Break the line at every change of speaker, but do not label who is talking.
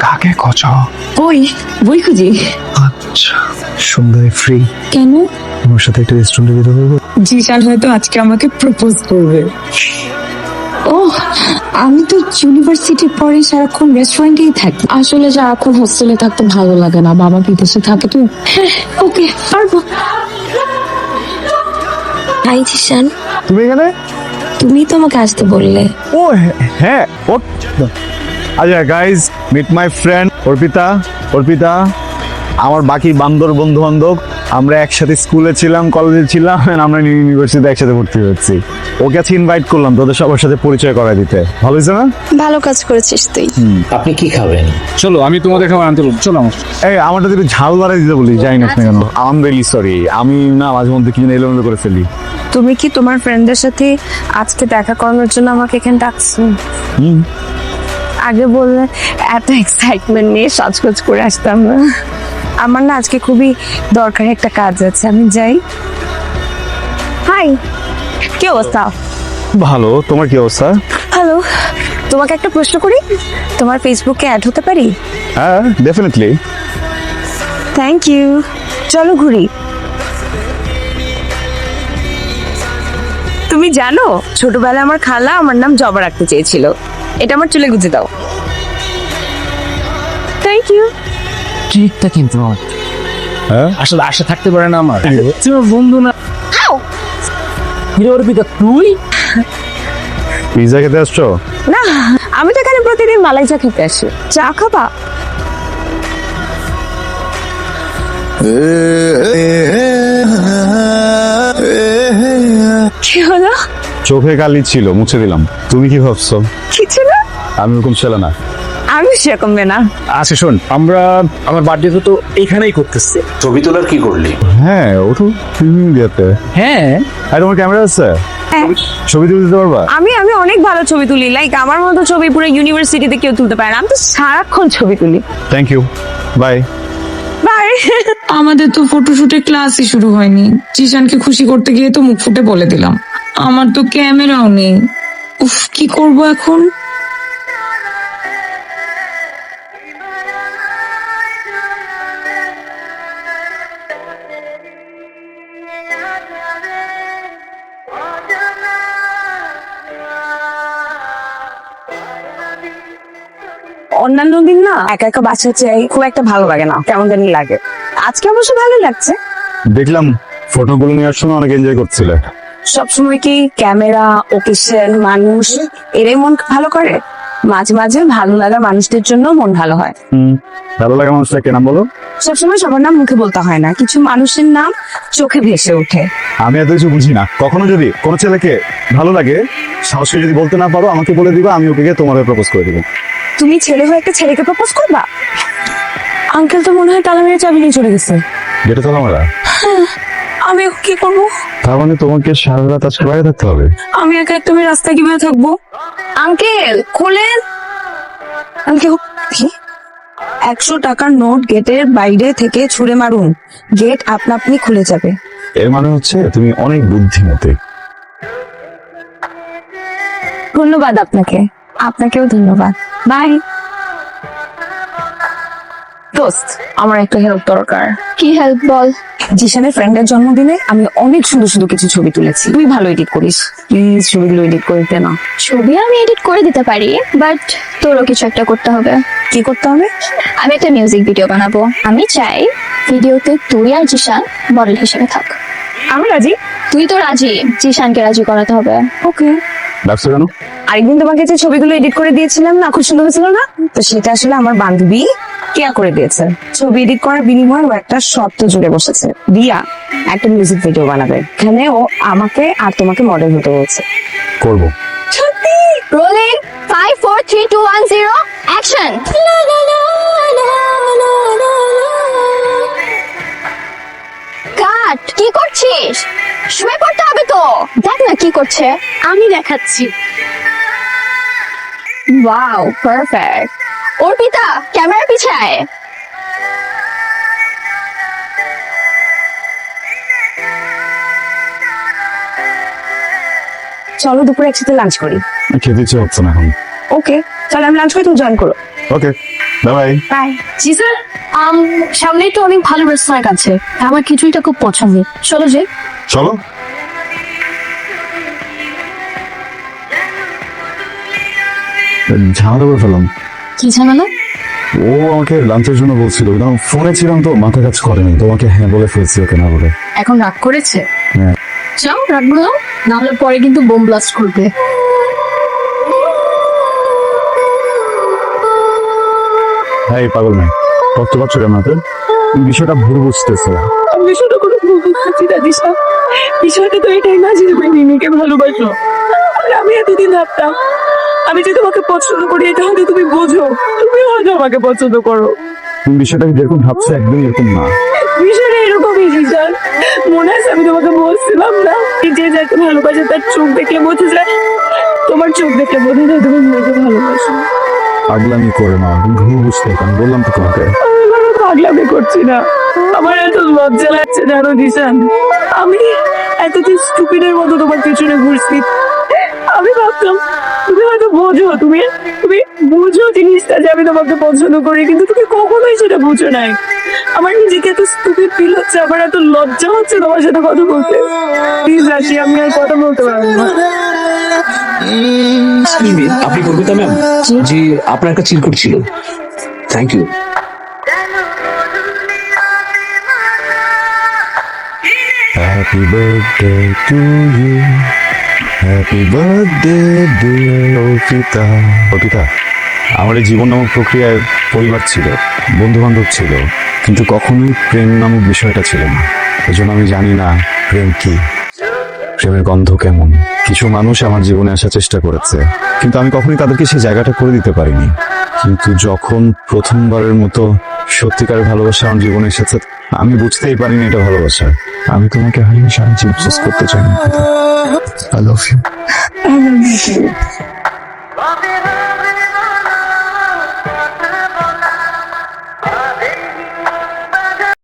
কাকে খোঁজ?
ওই বই খুঁজি।
আচ্ছা, সুন্দরী ফ্রি।
কেন?
আমার সাথে একটা রেস্টুরেন্টে যেতে পারবো?
জিশান হয়তো আজকে আমাকে প্রপোজ করবে। ও, আমি তো ইউনিভার্সিটির পরে সারাক্ষণ রেস্টুরেন্টেই থাকি। আসলে সারাক্ষণ হোস্টেলে থাকতে ভালো লাগে না, বাবা বিদেশে থাকে তো। ওকে, পারবো। হাই জিশান,
তুমি এখানে?
তুমি তো আমাকে আসতে বললে।
ও হ্যাঁ, আচ্ছা guys, meet my friend Arpita. Arpita আমার বাকি বান্দর বন্ধু বান্ধব, আমরা একসাথে স্কুলে ছিলাম, কলেজে ছিলাম, আমরা ইউনিভার্সিটিতে একসাথে ভর্তি হয়েছি। ওকে আজকে ইনভাইট করলাম তোদের সবার সাথে পরিচয় করায় দিতে। ভালো হয়েছে না?
ভালো কাজ করেছিস তুই।
আপনি কি খাবেন?
চলো আমি তোমাদের খাবার আনতে বলবো, চলো আমার।
এই আমারটা যদি ঝাল বাড়াই দিতে বলি, যাই না কেন। আম রিয়েলি সরি, আমি না মাঝে মধ্যে কি এলোমেলো করে ফেলি।
তুমি কি তোমার ফ্রেন্ডদের সাথে আজকে দেখা করানোর জন্য আমাকে এখানে ডাকছো? আগে বললে এত এক্সাইটমেন্ট নিয়ে সাজগোজ করে আসতাম না। আমার না আজকে খুবই দরকারি একটা কাজ আছে, আমি যাই। হাই, কি অবস্থা?
ভালো, তোমার কি অবস্থা?
হ্যালো, তোমাকে একটা প্রশ্ন করি, তোমার ফেসবুকে অ্যাড হতে পারি?
হ্যাঁ ডেফিনেটলি।
থ্যাংক ইউ, চলো ঘুরি। তুমি জানো ছোটবেলায় আমার খালা আমার নাম জবা রাখতে চেয়েছিল। এটা আমার চুলে গুজে দাও। Thank you.
ট্রিকটা কিন্তু
হ্যাঁ
আসলে আশা থাকতে পারে না আমার, তোমার বন্ধু না। হিরো অর্পিতা তুই?
পিৎজা খেতে আসছো?
না, আমি তো এখানে প্রতিদিন মালাই চা খেতে আসি। চা খাবা? কি হলো?
চোখে কালি ছিল, মুছে দিলাম। তুমি কি ভাবছো?
কিছু না,
আমি ওরকম ছিল না।
আমি সেরকম না।
আচ্ছা শোন, আমরা আমার বার্থডে তো এইখানেই করতেছি।
ছবি তোলার কি করলি?
হ্যাঁ ও তো ফিল্মিং দিতে।
হ্যাঁ,
আর তোমার ক্যামেরা আছে?
হ্যাঁ।
ছবি তুলে দিতে পারবা?
আমি অনেক ভালো ছবি তুলি, লাইক আমার মতো ছবি পুরো ইউনিভার্সিটিতে কেউ তুলতে পারে না। আমি তো সারাক্ষণ ছবি তুলি।
Thank you, bye.
বাই।
আমাদের তো ফটোশুটের ক্লাসই শুরু হয়নি। জিশানকে খুশি করতে গিয়ে তো মুখ ফুটে বলে দিলাম। আমার তো ক্যামেরাও নেই। উফ, কি করব এখন?
অন্যান্য দিন না একা একা বাসা চাই, খুব একটা ভালো লাগে না, কেমন জানি লাগে। আজকে অবশ্য ভালো লাগছে।
দেখলাম ফটোগুলো নেওয়ার সময় অনেক এনজয় করছিলে।
সবসময় কি ক্যামেরা, ওকেশন, মানুষ এরাই মন ভালো করে? মাঝে মাঝে ভালো লাগা মানুষদের জন্য মন ভালো হয়।
ভালো লাগা মানুষটা কে নাম বলো?
সবসময় সবার নাম মুখে বলতে হয় না, কিছু মানুষের নাম চোখে ভেসে ওঠে।
আমি এত কিছু বুঝি না। কখনো যদি কোনো ছেলেকে ভালো লাগে, সাহস করে যদি বলতে না পারো আমাকে বলে দিবা, আমি ওকে গিয়ে তোমার প্রপোজ করে দিব।
তুমি ছেলে হয়ে একটা ছেলেকে প্রপোজ করবা? আঙ্কেল তো মনে হয় তালা মেরে চাবি নিয়ে চলে গেছে।
যেটা তো আমরা,
আমি এখন কি করবো?
তার মানে তোমাকে সারা রাত আজকে বাইরে থাকতে হবে?
আমি একা একটা মেয়ে রাস্তায় কিভাবে থাকবো? আঙ্কেল খোলেন। আঙ্কেল, 100 টাকার নোট গেটের বাইরে থেকে ছুঁড়ে মারুন, গেট আপনা আপনি খুলে যাবে।
এর মানে হচ্ছে তুমি অনেক বুদ্ধিমতী।
ধন্যবাদ আপনাকে। আপনাকেও ধন্যবাদ। বাই। দোস্ত, আমার একটা হেল্প দরকার।
কি হেল্প বল?
জিশানের ফ্রেন্ডের জন্মদিনে আমি অনেক সুন্দর সুন্দর কিছু ছবি তুলেছি। তুই ভালো এডিট করিস, প্লিজ ছবিগুলো এডিট করে দে না।
ছবি আমি এডিট করে দিতে পারি, বাট তোরও কিছু একটা করতে হবে।
কি করতে হবে?
আমি একটা মিউজিক ভিডিও বানাবো। আমি চাই ভিডিওতে তুই আর জিশান মডেল হিসেবে থাক।
আমি রাজি।
তুই তো রাজি, জিশানকে রাজি করাতে হবে।
ওকে।
ডাকছো কেন?
আরেকদিন তোমাকে যে ছবিগুলো এডিট করে দিয়েছিলাম না, খুব সুন্দর হয়েছিল না? তো সেটা আসলে আমার বান্ধবী কেয়া করে দিয়েছে। ছবি এডিট করার বিনিময়ে ও একটা শর্ত জুড়ে বসেছে। রিয়া একটা মিউজিক ভিডিও বানাবে, এখানে ও আমাকে আর তোমাকে মডেল হতে বলছে।
করবো।
সত্যি?
Rolling 5 4 3 2 1 0 action. কাট। কি করছিস? শুয়ে পড়তে হবে তো। দেখ না কি করছে। আমি দেখাচ্ছি। Wow, perfect. অর্পিতা, ক্যামেরা পিছায়।
চলো দুপুরে একসাথে লাঞ্চ করি।
খেতে ইচ্ছে হচ্ছে না এখন।
ওকে, তাহলে আমি লাঞ্চ করি, তুমি জয়েন করো।
ওকে। বাই।
বাই। জি স্যার, সামনেই তো অনেক ভালো রেস্টুরেন্ট আছে, আমার খিচুড়িটা খুব পছন্দ, চলো যে।
চলো। ঝামেলা করে ফেলাম।
কি ঝামেলা?
ও আমাকে লাঞ্চের জন্য বলছিল, কিন্তু ফোনে ছিলাম তো মাথা কাজ করেনি, তোমাকে হ্যাঁ বলে ফেলছি ওকে না বলে।
এখন রাগ করেছে?
হ্যাঁ।
যাও রাগ বলো, নাহলে পরে কিন্তু বোম ব্লাস্ট করবে।
হ্যাঁ পাগল নাই, কষ্ট পাচ্ছ কেন হাতে? বিষয়টা ভুল বুঝতেছে।
আমি বিষয়টা কোনো ভুল বুঝতেছি না দিশা। বিষয়টা তো এটাই না যে তুমি মিমিকে ভালোবাসো। আর আমি এতদিন ভাবতাম আমি যে তোমাকে পছন্দ করি এটা হয়তো তুমি বোঝো, তুমিও হয়তো আমাকে পছন্দ করো।
তুমি বিষয়টাকে যেরকম ভাবছো একদম এরকম না।
বিষয়টা এরকমই দিশা। মনে আছে আমি তোমাকে বলছিলাম না, যে যাকে ভালোবাসে তার চোখ দেখলে বোঝা যায়, তোমার চোখ দেখলে বোঝা যায় তুমি মেয়েকে ভালোবাসো।
পাগলামি করে না, তুমি ভুল বুঝতে, আমি বললাম তো তোমাকে।
আমি কোনো পাগলামি করছি না, আমার এত লজ্জা লাগছে জানো দিশান। আমি এতদিন স্টুপিডের মতো তোমার পিছনে ঘুরছি। আমি ভাবতাম তুমি হয়তো বোঝো, তুমি তুমি বুঝো জিনিসটা যে আমি তোমাকে পছন্দ করি, কিন্তু তুমি কখনোই সেটা বুঝো নাই। আমার নিজেকে এত স্টুপিড ফিল হচ্ছে, আমার এত লজ্জা হচ্ছে তোমার সাথে কথা বলতে। প্লিজ আসি, আমি আর কথা বলতে পারবো না।
আপনি কবিতা ম্যাম? জি, আপনার একটা চিরকুট ছিল। Thank you.
Happy birthday to you, happy birthday dear Arpita. Arpita, আমার এই জীবন নামক প্রক্রিয়ায় পরিবার ছিল, বন্ধু বান্ধব ছিল, কিন্তু কখনোই প্রেম নামক বিষয়টা ছিল না। এজন্য আমি জানি না প্রেম কি, প্রেমের গন্ধ কেমন। কিছু মানুষ আমার জীবনে আসার চেষ্টা করেছে, কিন্তু আমি কখনোই তাদেরকে সেই জায়গাটা করে দিতে পারিনি। কিন্তু যখন প্রথমবারের মতো সত্যিকারের ভালোবাসা আমার জীবনে এসেছে, আমি বুঝতেই পারিনি এটা ভালোবাসা। আমি তোমাকে হারিয়ে সারা জীবন শেষ করতে চাই না। I love you.